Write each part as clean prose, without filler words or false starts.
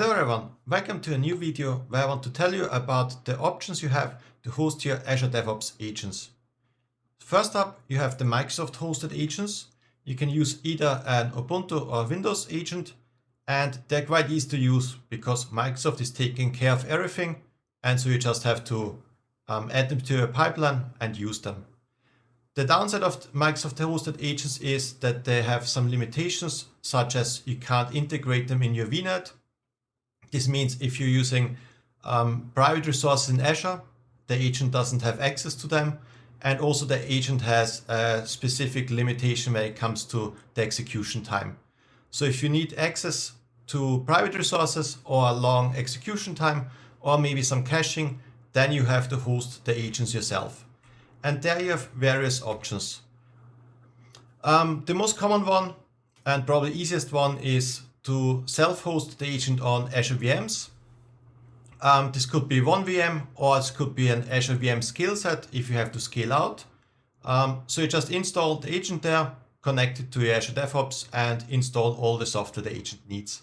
Hello everyone, welcome to a new video where I want to tell you about the options you have to host your Azure DevOps agents. First up, you have the Microsoft hosted agents. You can use either an Ubuntu or Windows agent, and they're quite easy to use because Microsoft is taking care of everything, and so you just have to add them to your pipeline and use them. The downside of Microsoft hosted agents is that they have some limitations, such as you can't integrate them in your VNet. This means if you're using private resources in Azure, the agent doesn't have access to them. And also the agent has a specific limitation when it comes to the execution time. So if you need access to private resources or a long execution time, or maybe some caching, then you have to host the agents yourself. And there you have various options. The most common one and probably easiest one is to self-host the agent on Azure VMs. This could be one VM or it could be an Azure VM scale set if you have to scale out. So you just install the agent there, connect it to your Azure DevOps and install all the software the agent needs.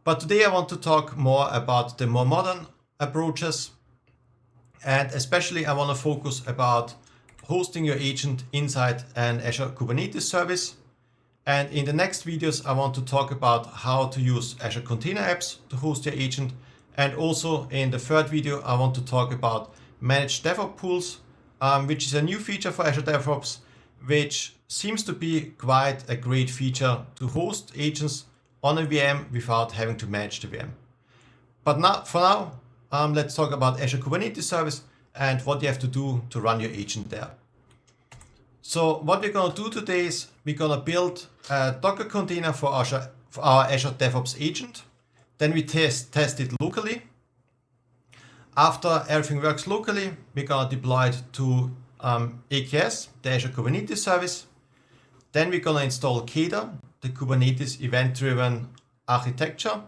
But today I want to talk more about the more modern approaches, and especially I want to focus about hosting your agent inside an Azure Kubernetes service. And in the next videos, I want to talk about how to use Azure Container Apps to host your agent. And also in the third video, I want to talk about managed DevOps pools, which is a new feature for Azure DevOps, which seems to be quite a great feature to host agents on a VM without having to manage the VM. But for now, let's talk about Azure Kubernetes Service and what you have to do to run your agent there. So what we're going to do today is we're going to build a Docker container for our Azure DevOps agent. Then we test it locally. After everything works locally, we're going to deploy it to AKS, the Azure Kubernetes Service. Then we're going to install KEDA, the Kubernetes event-driven architecture.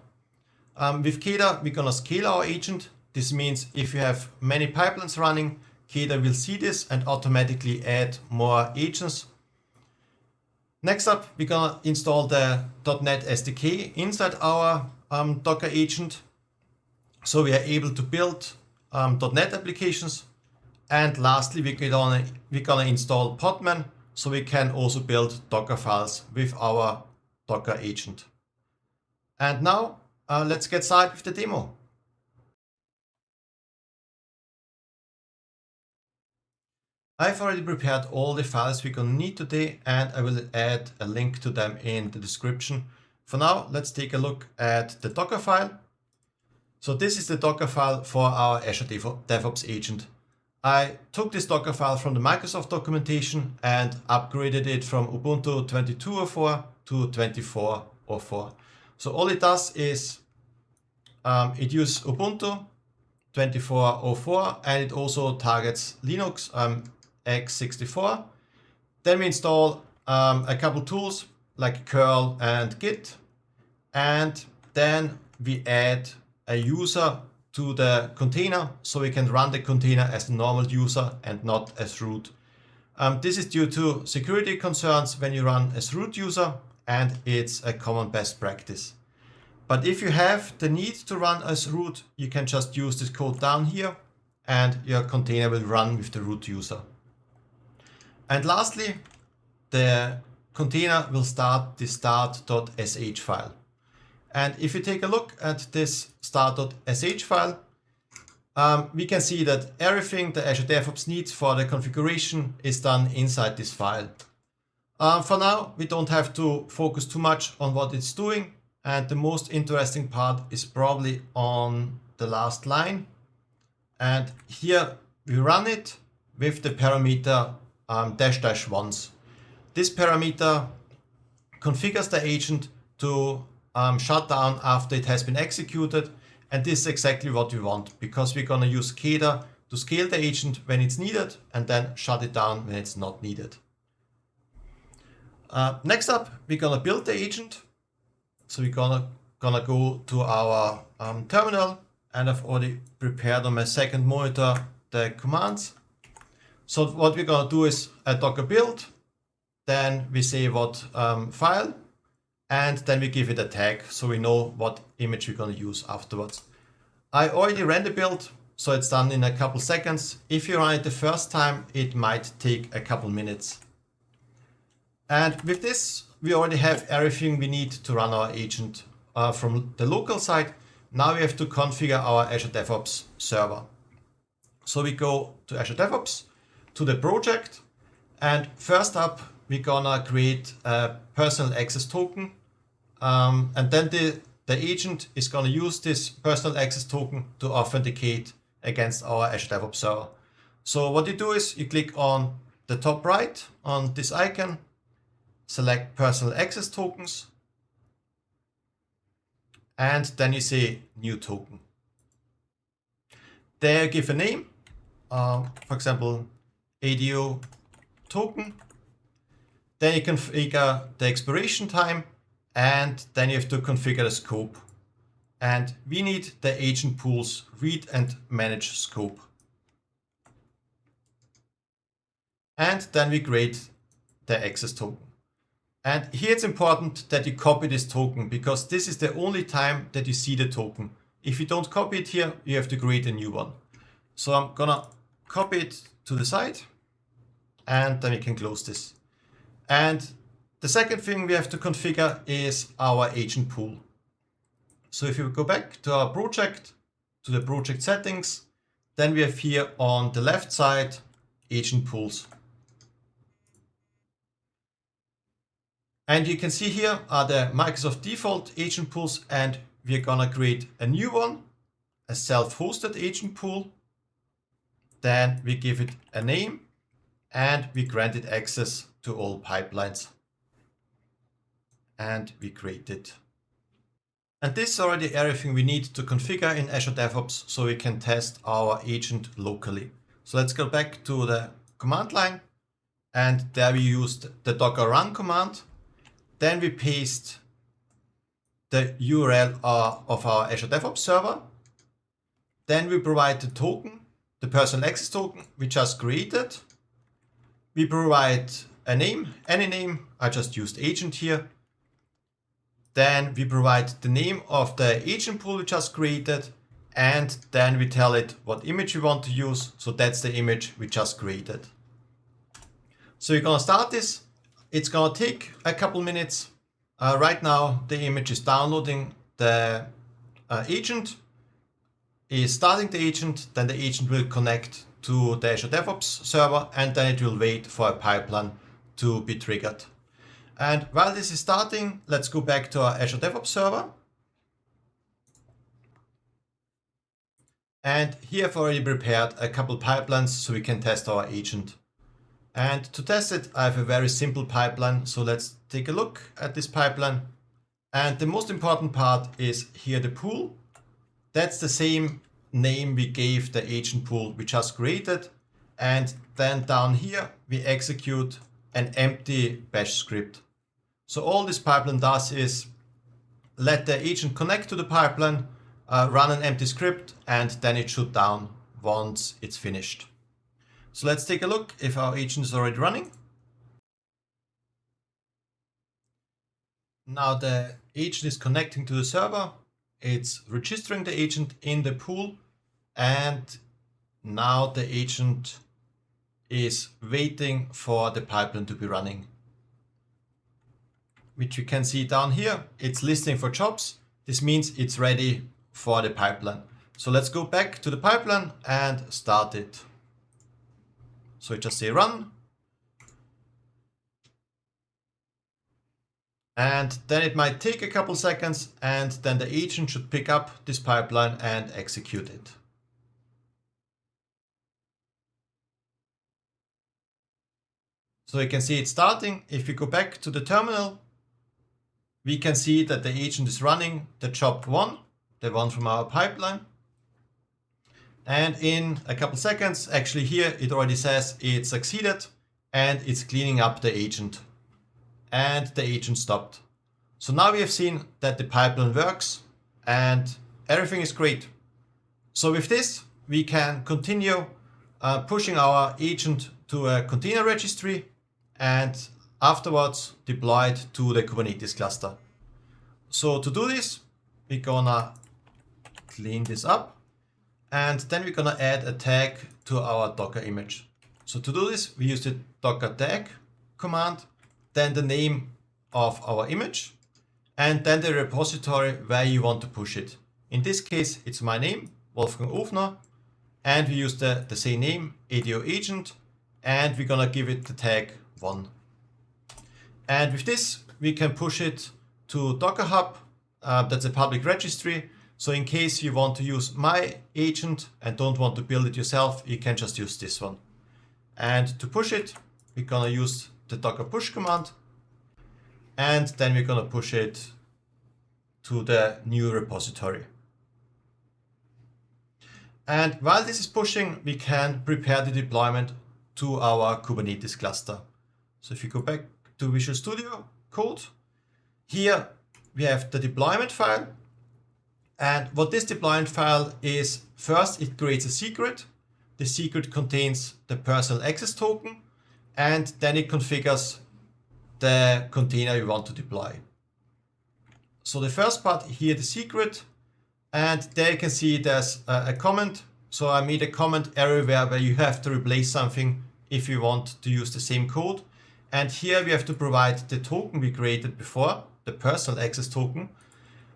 With KEDA, we're going to scale our agent. This means if you have many pipelines running, KEDA will see this and automatically add more agents. Next up, we're going to install the .NET SDK inside our Docker agent. So we are able to build .NET applications. And lastly, we're going to install Podman so we can also build Docker files with our Docker agent. And now let's get started with the demo. I've already prepared all the files we're going to need today, and I will add a link to them in the description. For now, let's take a look at the Docker file. So this is the Docker file for our Azure DevOps agent. I took this Docker file from the Microsoft documentation and upgraded it from Ubuntu 22.04 to 24.04. So all it does is it uses Ubuntu 24.04 and it also targets Linux x64. Then we install a couple tools like curl and git, and then we add a user to the container so we can run the container as a normal user and not as root. This is due to security concerns when you run as root user, and it's a common best practice. But if you have the need to run as root, you can just use this code down here and your container will run with the root user. And lastly, the container will start the start.sh file. And if you take a look at this start.sh file, we can see that everything the Azure DevOps needs for the configuration is done inside this file. For now, we don't have to focus too much on what it's doing. And the most interesting part is probably on the last line. And here we run it with the parameter --once. This parameter configures the agent to shut down after it has been executed. And this is exactly what we want, because we're going to use KEDA to scale the agent when it's needed and then shut it down when it's not needed. Next up, we're going to build the agent. So we're gonna go to our terminal, and I've already prepared on my second monitor the commands. So what we're gonna do is a Docker build, then we say what file, and then we give it a tag so we know what image we're going to use afterwards. I already ran the build, so it's done in a couple seconds. If you run it the first time, it might take a couple minutes. And with this, we already have everything we need to run our agent from the local side. Now we have to configure our Azure DevOps server. So we go to Azure DevOps, to the project, and first up, we're gonna create a personal access token. And then the agent is gonna use this personal access token to authenticate against our Azure DevOps server. So what you do is you click on the top right on this icon, select personal access tokens, and then you say new token. There you give a name, for example, ADO token. Then you configure the expiration time, and then you have to configure the scope. And we need the agent pools read and manage scope. And then we create the access token. And here it's important that you copy this token, because this is the only time that you see the token. If you don't copy it here, you have to create a new one. So I'm gonna copy it to the side, and then we can close this. And the second thing we have to configure is our agent pool. So if you go back to our project, to the project settings, then we have here on the left side, agent pools. And you can see here are the Microsoft default agent pools, and we're gonna create a new one, a self-hosted agent pool. Then we give it a name, and we grant it access to all pipelines. And we create it. And this is already everything we need to configure in Azure DevOps so we can test our agent locally. So let's go back to the command line, and there we used the docker run command. Then we paste the URL of our Azure DevOps server. Then we provide the token, the personal access token we just created. We provide a name, any name. I just used agent here. Then we provide the name of the agent pool we just created, and then we tell it what image we want to use. So that's the image we just created. So we're gonna start this. It's gonna take a couple minutes. Right now, the image is downloading the agent, is starting the agent, then the agent will connect to the Azure DevOps server, and then it will wait for a pipeline to be triggered. And while this is starting, let's go back to our Azure DevOps server. And here I've already prepared a couple pipelines so we can test our agent. And to test it, I have a very simple pipeline. So let's take a look at this pipeline. And the most important part is here the pool. That's the same name we gave the agent pool we just created. And then down here, we execute an empty bash script. So all this pipeline does is let the agent connect to the pipeline, run an empty script, and then it should down once it's finished. So let's take a look if our agent is already running. Now the agent is connecting to the server. It's registering the agent in the pool, and now the agent is waiting for the pipeline to be running. Which you can see down here, it's listening for jobs. This means it's ready for the pipeline. So let's go back to the pipeline and start it. So I just say run. And then it might take a couple seconds, and then the agent should pick up this pipeline and execute it. So you can see it starting. If we go back to the terminal, we can see that the agent is running the job 1, the one from our pipeline. And in a couple seconds, actually here, it already says it succeeded, and it's cleaning up the agent. And the agent stopped. So now we have seen that the pipeline works and everything is great. So with this, we can continue pushing our agent to a container registry and afterwards deploy it to the Kubernetes cluster. So to do this, we're gonna clean this up, and then we're gonna add a tag to our Docker image. So to do this, we use the docker tag command, then the name of our image, and then the repository where you want to push it. In this case, it's my name, Wolfgang Ofner, and we use the same name, ADO agent, and we're gonna give it the tag 1. And with this, we can push it to Docker Hub. That's a public registry. So in case you want to use my agent and don't want to build it yourself, you can just use this one. And to push it, we're gonna use the docker push command. And then we're gonna push it to the new repository. And while this is pushing, we can prepare the deployment to our Kubernetes cluster. So if you go back to Visual Studio Code, here we have the deployment file. And what this deployment file is, first it creates a secret. The secret contains the personal access token, and then it configures the container you want to deploy. So the first part here, the secret, and there you can see there's a comment. So I made a comment everywhere where you have to replace something if you want to use the same code. And here we have to provide the token we created before, the personal access token.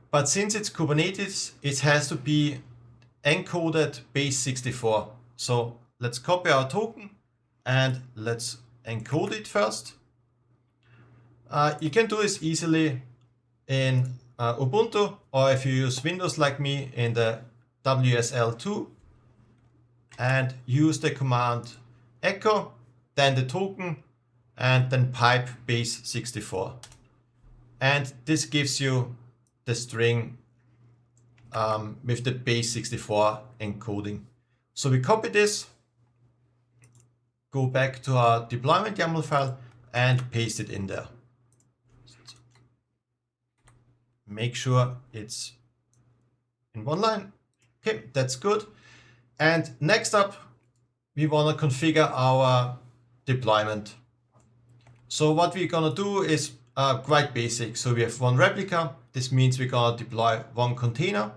But since it's Kubernetes, it has to be encoded base 64. So let's copy our token and let's encode it first. You can do this easily in Ubuntu, or if you use Windows like me, in the WSL2, and use the command echo, then the token, and then pipe base 64. And this gives you the string with the base 64 encoding. So we copy this, go back to our deployment YAML file and paste it in there. Make sure it's in one line. Okay, that's good. And next up, we want to configure our deployment. So what we're going to do is quite basic. So we have one replica. This means we're going to deploy one container.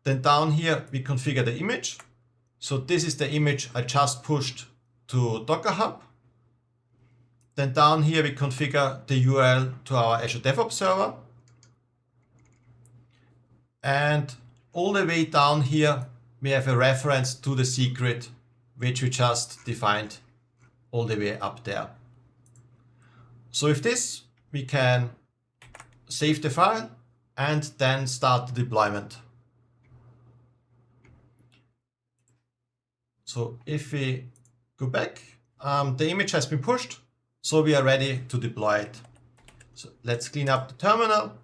Then down here, we configure the image. So this is the image I just pushed to Docker Hub. Then down here, we configure the URL to our Azure DevOps server. And all the way down here, we have a reference to the secret, which we just defined all the way up there. So with this, we can save the file and then start the deployment. So if we go back, the image has been pushed, so we are ready to deploy it. So let's clean up the terminal.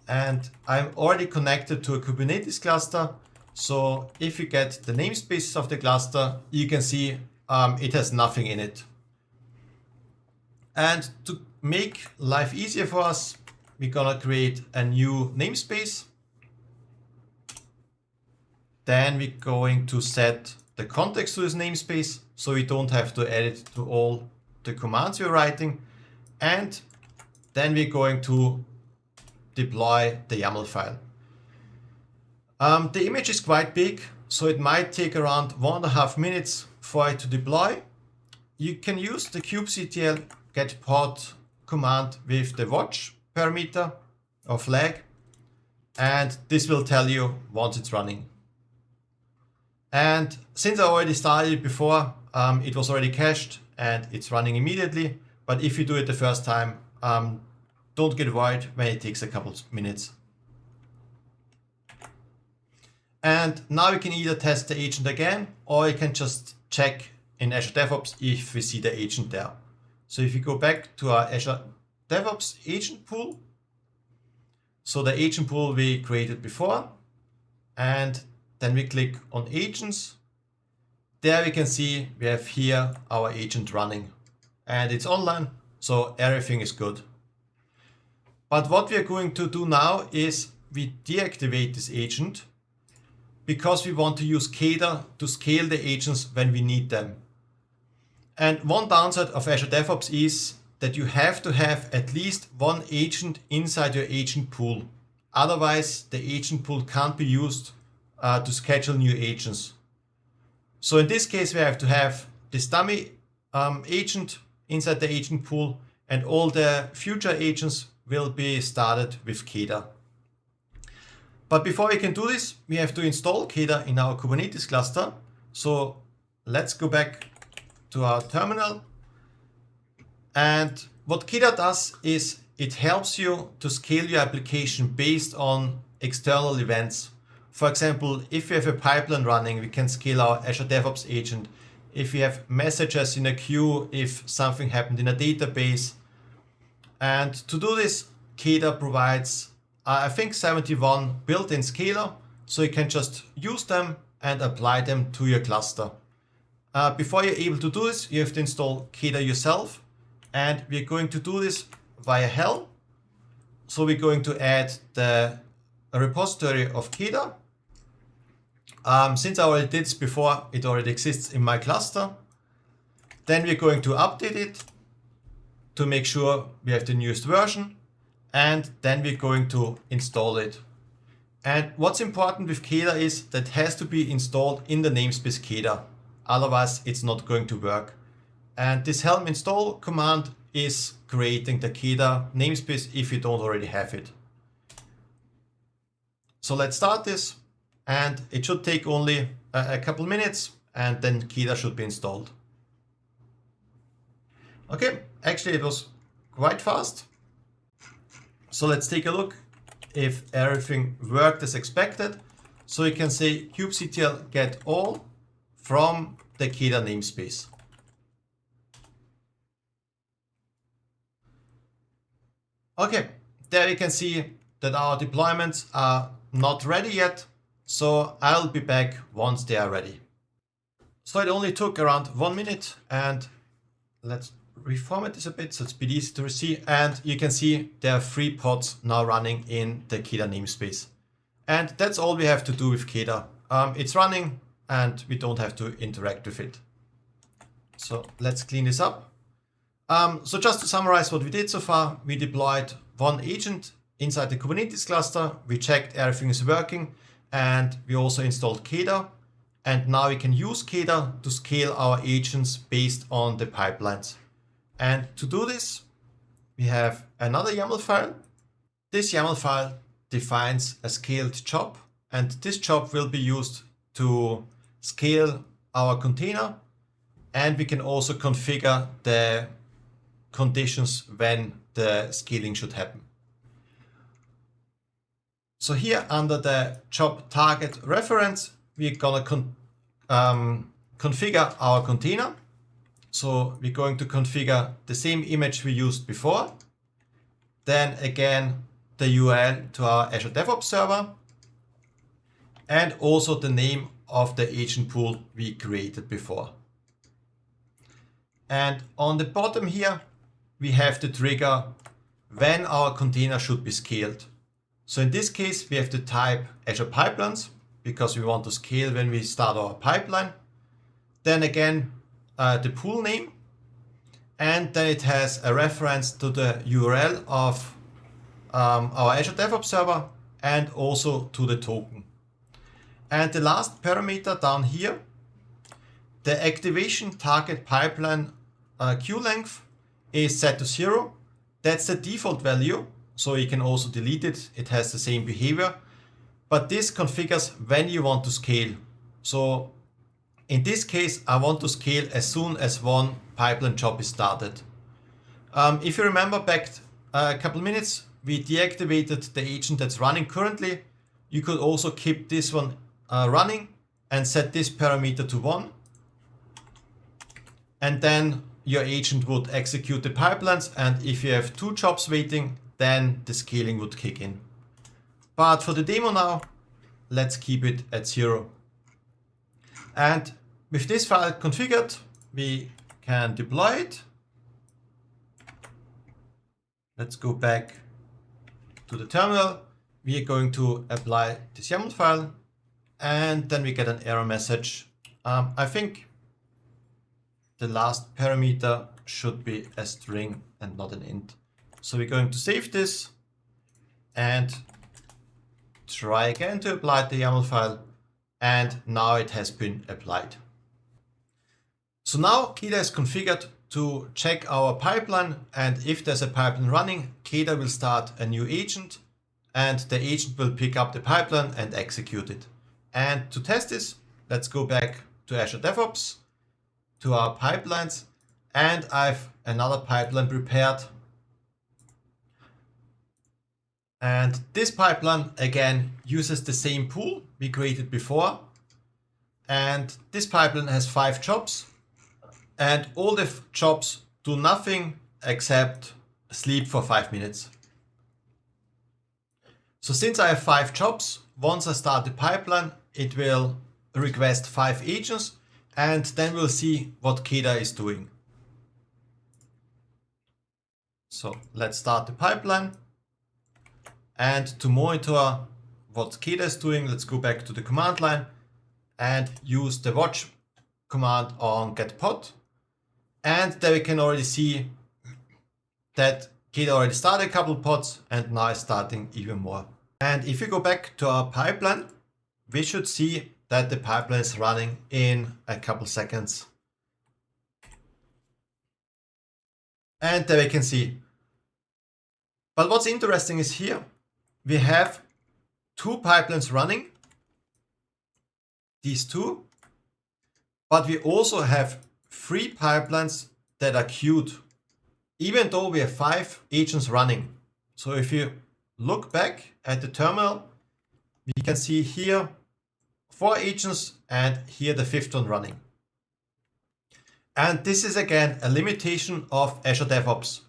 And I'm already connected to a Kubernetes cluster. So if you get the namespaces of the cluster, you can see it has nothing in it. And to make life easier for us, we're gonna create a new namespace. Then we're going to set the context to this namespace, so we don't have to add it to all the commands we're writing. And then we're going to deploy the YAML file. The image is quite big, so it might take around 1.5 minutes for it to deploy. You can use the kubectl get pod command with the watch parameter or flag, and this will tell you once it's running. And since I already started before, it was already cached and it's running immediately. But if you do it the first time, don't get worried when it takes a couple minutes. And now we can either test the agent again, or you can just check in Azure DevOps if we see the agent there. So if you go back to our Azure DevOps agent pool, so the agent pool we created before, and then we click on agents. There we can see we have here our agent running and it's online, so everything is good. But what we are going to do now is we deactivate this agent because we want to use KEDA to scale the agents when we need them. And one downside of Azure DevOps is that you have to have at least one agent inside your agent pool. Otherwise, the agent pool can't be used to schedule new agents. So in this case, we have to have this dummy agent inside the agent pool, and all the future agents will be started with KEDA. But before we can do this, we have to install KEDA in our Kubernetes cluster. So let's go back to our terminal. And what KEDA does is it helps you to scale your application based on external events. For example, if we have a pipeline running, we can scale our Azure DevOps Agent. If we have messages in a queue, if something happened in a database. And to do this, KEDA provides, I think, 71 built-in scaler, so you can just use them and apply them to your cluster. Before you're able to do this, you have to install KEDA yourself, and we're going to do this via Helm. So we're going to add the repository of KEDA. Since I already did this before, it already exists in my cluster. Then we're going to update it to make sure we have the newest version, and then we're going to install it. And what's important with KEDA is that it has to be installed in the namespace KEDA. Otherwise, it's not going to work. And this helm install command is creating the KEDA namespace if you don't already have it. So let's start this, and it should take only a couple minutes, and then KEDA should be installed. Okay, actually it was quite fast. So let's take a look if everything worked as expected. So you can say kubectl get all from the KEDA namespace. Okay, there you can see that our deployments are not ready yet. So I'll be back once they are ready. So it only took around 1 minute, and let's reformat this a bit so it's a bit easy to see. And you can see there are 3 pods now running in the KEDA namespace. And that's all we have to do with KEDA. It's running and we don't have to interact with it. So let's clean this up. So just to summarize what we did so far, we deployed 1 agent inside the Kubernetes cluster. We checked everything is working, and we also installed KEDA. And now we can use KEDA to scale our agents based on the pipelines. And to do this, we have another YAML file. This YAML file defines a scaled job, and this job will be used to scale our container. And we can also configure the conditions when the scaling should happen. So here under the job target reference, we're gonna configure our container. So we're going to configure the same image we used before. Then again, the URL to our Azure DevOps server, and also the name of the agent pool we created before. And on the bottom here, we have to trigger when our container should be scaled. So in this case, we have to type Azure Pipelines because we want to scale when we start our pipeline. Then again, the pool name, and then it has a reference to the URL of our Azure DevOps server and also to the token. And the last parameter down here, the activation target pipeline queue length is set to 0. That's the default value, so you can also delete it. It has the same behavior, but this configures when you want to scale. So in this case, I want to scale as soon as 1 pipeline job is started. If you remember back a couple minutes, we deactivated the agent that's running currently. You could also keep this one running and set this parameter to 1. And then your agent would execute the pipelines. And if you have 2 jobs waiting, then the scaling would kick in. But for the demo now, let's keep it at 0. And with this file configured, we can deploy it. Let's go back to the terminal. We are going to apply this YAML file, and then we get an error message. I think the last parameter should be a string and not an int. So we're going to save this, and try again to apply the YAML file, and now it has been applied. So now KEDA is configured to check our pipeline, and if there's a pipeline running, KEDA will start a new agent, and the agent will pick up the pipeline and execute it. And to test this, let's go back to Azure DevOps, to our pipelines, and I've another pipeline prepared. And this pipeline again uses the same pool we created before. And this pipeline has 5 jobs, and all the jobs do nothing except sleep for 5 minutes. So since I have 5 jobs, once I start the pipeline, it will request 5 agents, and then we'll see what KEDA is doing. So let's start the pipeline. And to monitor what KEDA is doing, let's go back to the command line and use the watch command on get pod. And there we can already see that KEDA already started a couple pods and now is starting even more. And if you go back to our pipeline, we should see that the pipeline is running in a couple seconds. And there we can see. But what's interesting is here, we have 2 pipelines running, these 2, but we also have 3 pipelines that are queued, even though we have 5 agents running. So if you look back at the terminal, we can see here 4 agents and here the 5th one running. And this is again a limitation of Azure DevOps.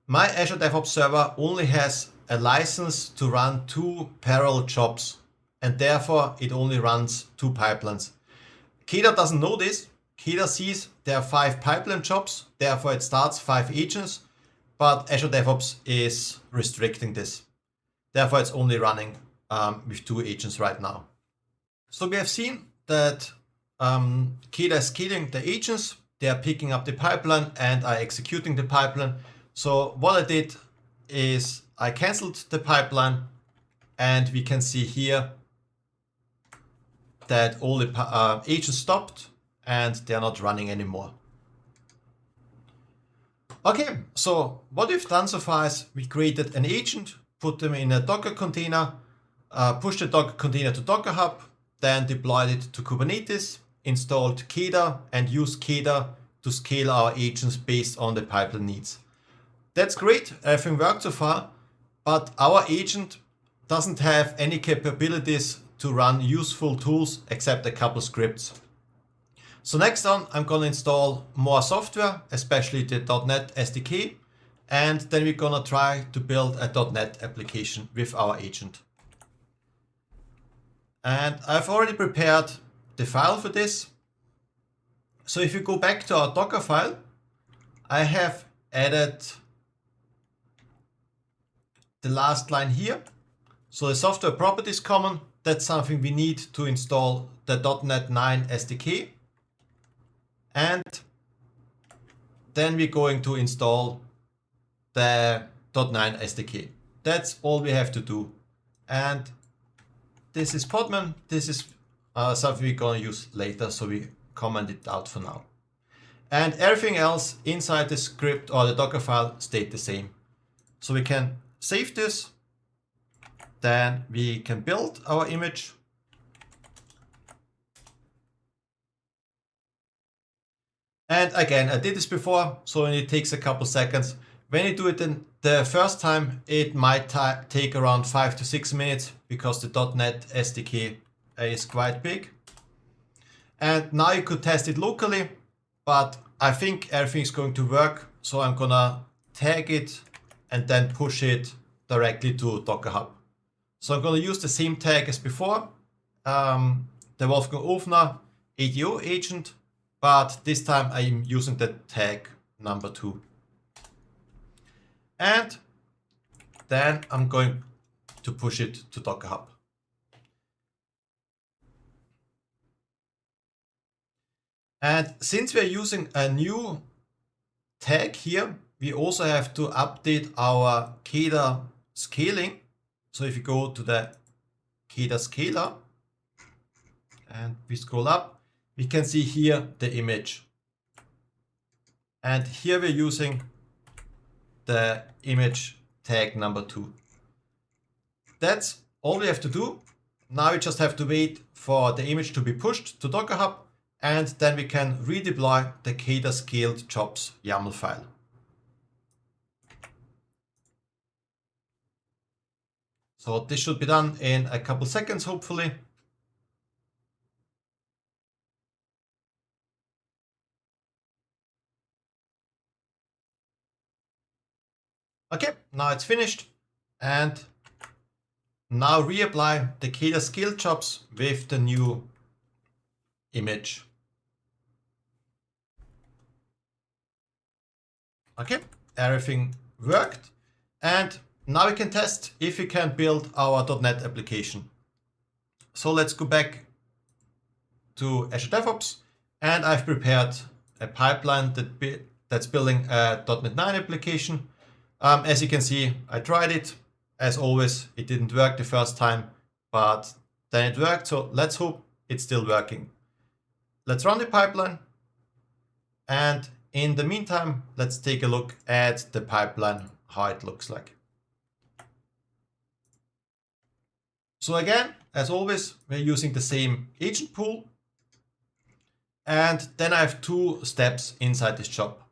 My Azure DevOps server only has a license to run 2 parallel jobs, and therefore it only runs 2 pipelines. KEDA doesn't know this. KEDA sees there are 5 pipeline jobs, therefore it starts 5 agents, but Azure DevOps is restricting this. Therefore it's only running with 2 agents right now. So we have seen that KEDA is scaling the agents, they are picking up the pipeline and are executing the pipeline. So what I did is I canceled the pipeline, and we can see here that all the agents stopped and they are not running anymore. Okay, so what we've done so far is we created an agent, put them in a Docker container, pushed the Docker container to Docker Hub, then deployed it to Kubernetes, installed KEDA, and used KEDA to scale our agents based on the pipeline needs. That's great, everything worked so far, but our agent doesn't have any capabilities to run useful tools except a couple scripts. So next on, I'm going to install more software, especially the .NET SDK, and then we're going to try to build a .NET application with our agent. And I've already prepared the file for this. So if you go back to our Docker file, I have added the last line here. So the software properties common, that's something we need to install the .NET 9 SDK. And then we're going to install the .9 SDK. That's all we have to do. And this is Podman. This is something we're going to use later, so we comment it out for now. And everything else inside the script or the Docker file stayed the same. So we can save this, then we can build our image. And again, I did this before, so it takes a couple seconds. When you do it the first time, it might take around 5 to 6 minutes because the .NET SDK is quite big. And now you could test it locally, but I think everything's going to work. So I'm gonna tag it and then push it directly to Docker Hub. So I'm going to use the same tag as before, the Wolfgang Ofner ADO agent, but this time I'm using the tag number 2. And then I'm going to push it to Docker Hub. And since we're using a new tag here, we also have to update our KEDA scaling. So if you go to the KEDA scaler and we scroll up, we can see here the image. And here we're using the image tag number 2. That's all we have to do. Now we just have to wait for the image to be pushed to Docker Hub, and then we can redeploy the KEDA scaled jobs YAML file. So this should be done in a couple seconds, hopefully. Okay, now it's finished. And now reapply the KEDA scaled jobs with the new image. Okay, everything worked. And now we can test if we can build our .NET application. So let's go back to Azure DevOps, and I've prepared a pipeline that's building a .NET 9 application. As you can see, I tried it. As always, it didn't work the first time, but then it worked. So let's hope it's still working. Let's run the pipeline. And in the meantime, let's take a look at the pipeline, how it looks like. So again, as always, we're using the same agent pool. And then I have 2 steps inside this job.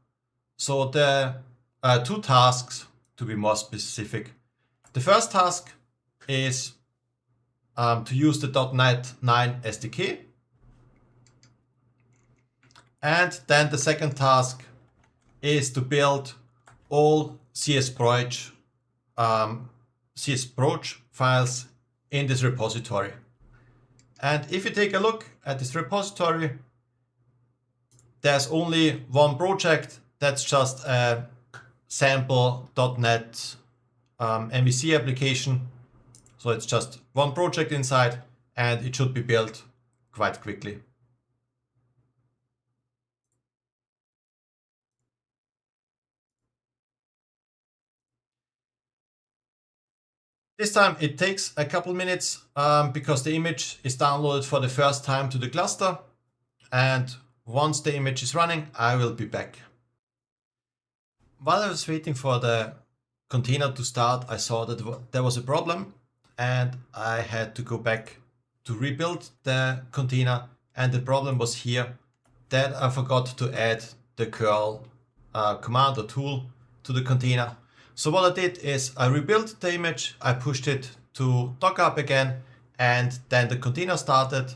So the 2 tasks, to be more specific. The first task is to use the .NET 9 SDK. And then the second task is to build all CSproj files in this repository. And if you take a look at this repository, there's only one project that's just a sample .NET MVC application. So it's just one project inside, and it should be built quite quickly. This time it takes a couple minutes because the image is downloaded for the first time to the cluster. And once the image is running, I will be back. While I was waiting for the container to start, I saw that there was a problem, and I had to go back to rebuild the container. And the problem was here that I forgot to add the curl command or tool to the container. So what I did is I rebuilt the image, I pushed it to Docker Hub again, and then the container started,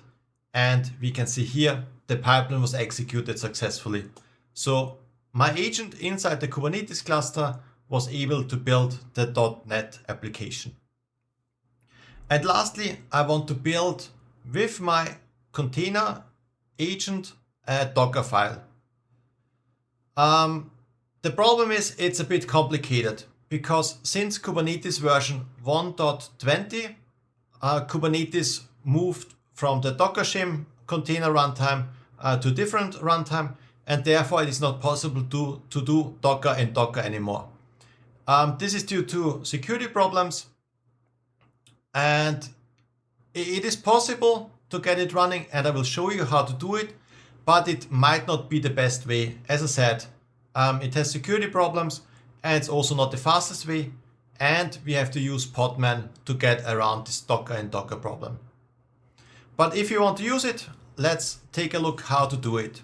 and we can see here the pipeline was executed successfully. So my agent inside the Kubernetes cluster was able to build the .NET application. And lastly, I want to build with my container agent a Docker file. The problem is it's a bit complicated because since Kubernetes version 1.20, Kubernetes moved from the Docker shim container runtime to a different runtime, and therefore it is not possible to do Docker in Docker anymore. This is due to security problems, and it is possible to get it running, and I will show you how to do it, but it might not be the best way. As I said, it has security problems, and it's also not the fastest way, and we have to use Podman to get around this Docker and Docker problem. But if you want to use it, let's take a look how to do it.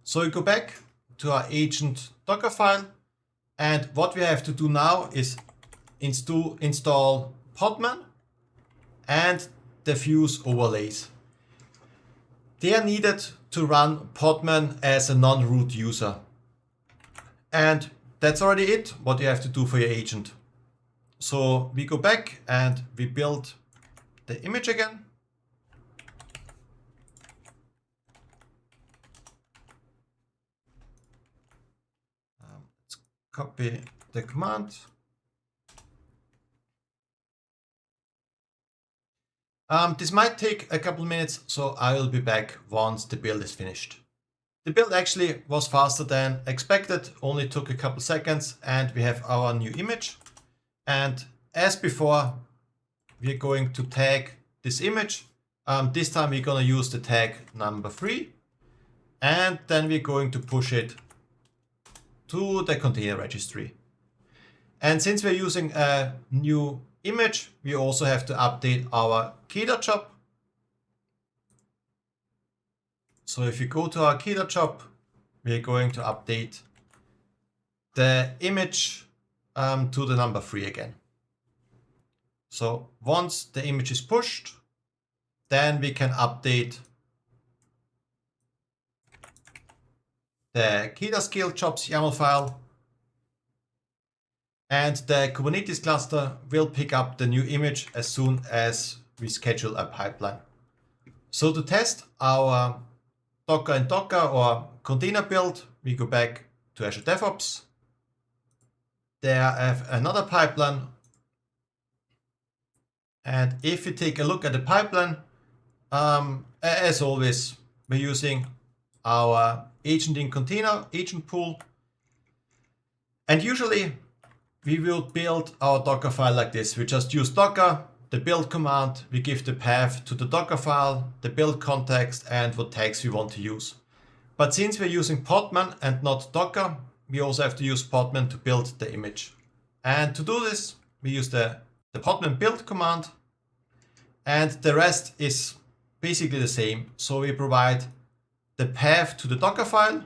So we go back to our agent Docker file, and what we have to do now is install Podman and the Fuse overlays. They are needed to run Podman as a non-root user. And that's already it, what you have to do for your agent. So we go back and we build the image again. Let's copy the command. This might take a couple minutes, so I will be back once the build is finished. The build actually was faster than expected, only took a couple seconds, and we have our new image. And as before, we're going to tag this image. This time we're going to use the tag number 3, and then we're going to push it to the container registry. And since we're using a new image, we also have to update our KEDA job. So if you go to our KEDA job, we're going to update the image to the number 3 again. So once the image is pushed, then we can update the KEDA scale jobs YAML file, and the Kubernetes cluster will pick up the new image as soon as we schedule a pipeline. So to test our Docker and Docker or container build, we go back to Azure DevOps. There I have another pipeline. And if you take a look at the pipeline, as always, we're using our agent in container agent pool. And usually we will build our Docker file like this. We just use Docker, the build command, we give the path to the Docker file, the build context, and what tags we want to use. But since we're using Podman and not Docker, we also have to use Podman to build the image. And to do this, we use the Podman build command, and the rest is basically the same. So we provide the path to the Docker file.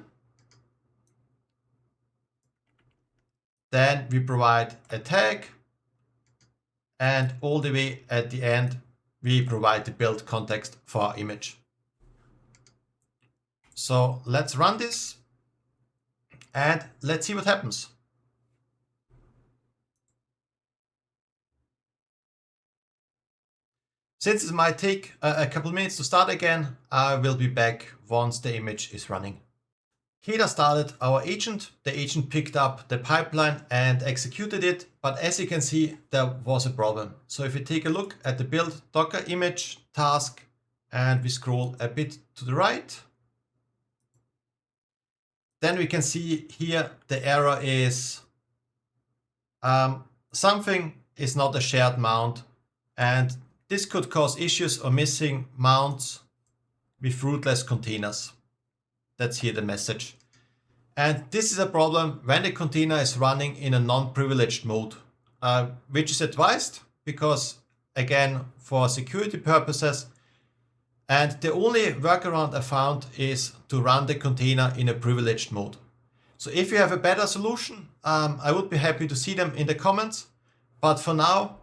Then we provide a tag, and all the way at the end, we provide the build context for our image. So let's run this and let's see what happens. Since it might take a couple minutes to start again, I will be back once the image is running. KEDA started our agent. The agent picked up the pipeline and executed it, but as you can see, there was a problem. So if you take a look at the build Docker image task and we scroll a bit to the right, then we can see here the error is something is not a shared mount, and this could cause issues or missing mounts with rootless containers. That's here the message. And this is a problem when the container is running in a non-privileged mode, which is advised because, again, for security purposes. And the only workaround I found is to run the container in a privileged mode. So if you have a better solution, I would be happy to see them in the comments. But for now,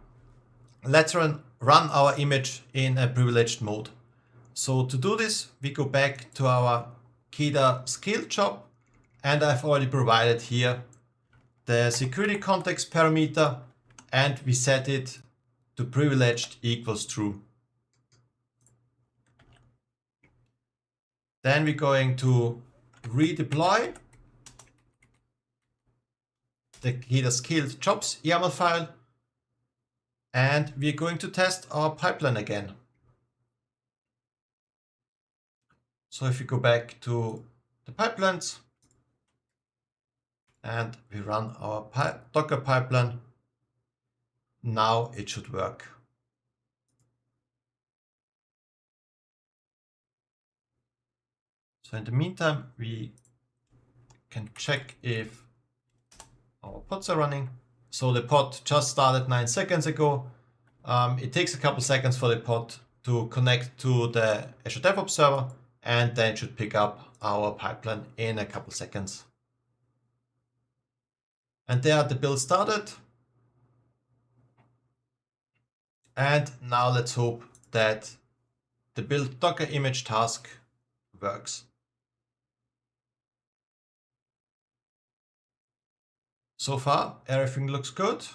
let's run our image in a privileged mode. So to do this, we go back to our KEDA scale job, and I've already provided here the security context parameter, and we set it to privileged equals true. Then we're going to redeploy the KEDA scale jobs YAML file, and we're going to test our pipeline again. So if you go back to the pipelines and we run our Docker pipeline, now it should work. So in the meantime, we can check if our pods are running. So the pod just started 9 seconds ago. It takes a couple seconds for the pod to connect to the Azure DevOps server, and then it should pick up our pipeline in a couple seconds. And there the build started. And now let's hope that the build Docker image task works. So far, everything looks good.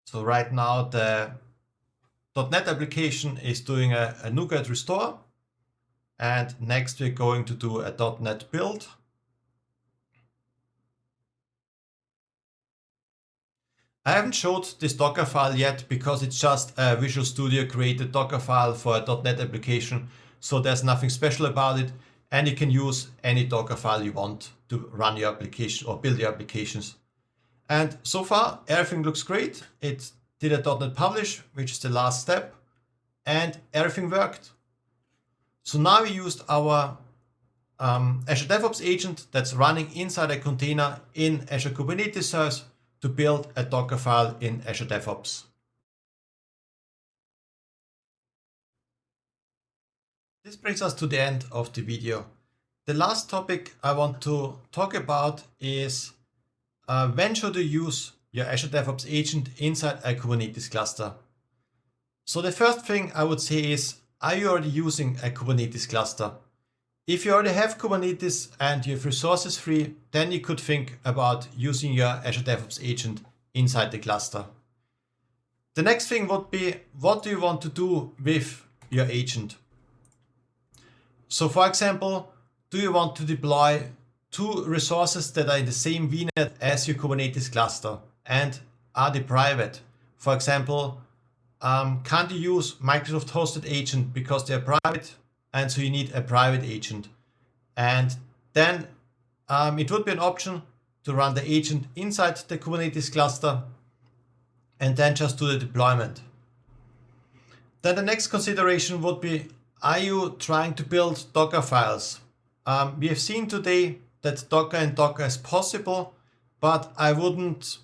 So right now the .NET application is doing a NuGet restore, and next we're going to do a .NET build. I haven't showed this Docker file yet because it's just a Visual Studio created Docker file for a .NET application, so there's nothing special about it, and you can use any Docker file you want to run your application or build your applications. And so far, everything looks great. It did a .NET publish, which is the last step, and everything worked. So now we used our Azure DevOps agent that's running inside a container in Azure Kubernetes service to build a Docker file in Azure DevOps. This brings us to the end of the video. The last topic I want to talk about is when should you use your Azure DevOps agent inside a Kubernetes cluster? So the first thing I would say is, are you already using a Kubernetes cluster? If you already have Kubernetes and you have resources free, then you could think about using your Azure DevOps agent inside the cluster. The next thing would be, what do you want to do with your agent? So for example, do you want to deploy two resources that are in the same VNet as your Kubernetes cluster and are they private? For example, can't you use Microsoft hosted agent because they're private and so you need a private agent? And then it would be an option to run the agent inside the Kubernetes cluster and then just do the deployment. Then the next consideration would be, are you trying to build Docker files? We have seen today that Docker and Docker is possible, but I wouldn't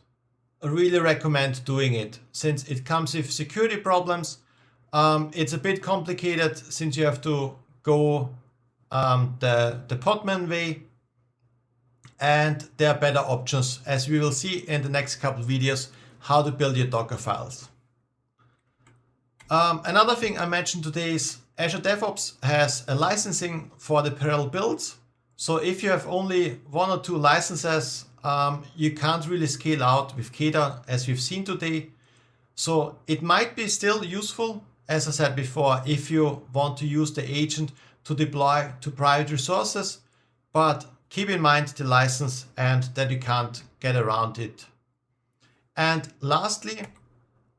really recommend doing it since it comes with security problems. It's a bit complicated since you have to go the Podman way, and there are better options, as we will see in the next couple of videos, how to build your Docker files. Another thing I mentioned today is Azure DevOps has a licensing for the parallel builds. So if you have only one or two licenses, you can't really scale out with KEDA as we've seen today. So it might be still useful, as I said before, if you want to use the agent to deploy to private resources, but keep in mind the license and that you can't get around it. And lastly,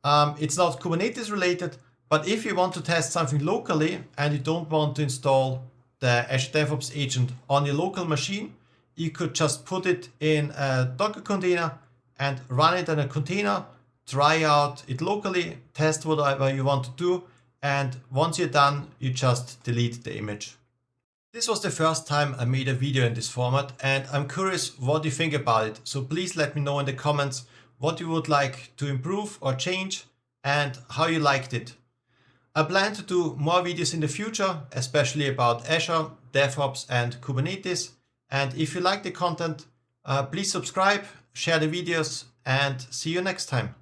it's not Kubernetes related, but if you want to test something locally and you don't want to install the Azure DevOps agent on your local machine, you could just put it in a Docker container and run it in a container, try out it locally, test whatever you want to do, and once you're done, you just delete the image. This was the first time I made a video in this format, and I'm curious what you think about it. So please let me know in the comments what you would like to improve or change and how you liked it. I plan to do more videos in the future, especially about Azure, DevOps and Kubernetes. And if you like the content, please subscribe, share the videos, and see you next time.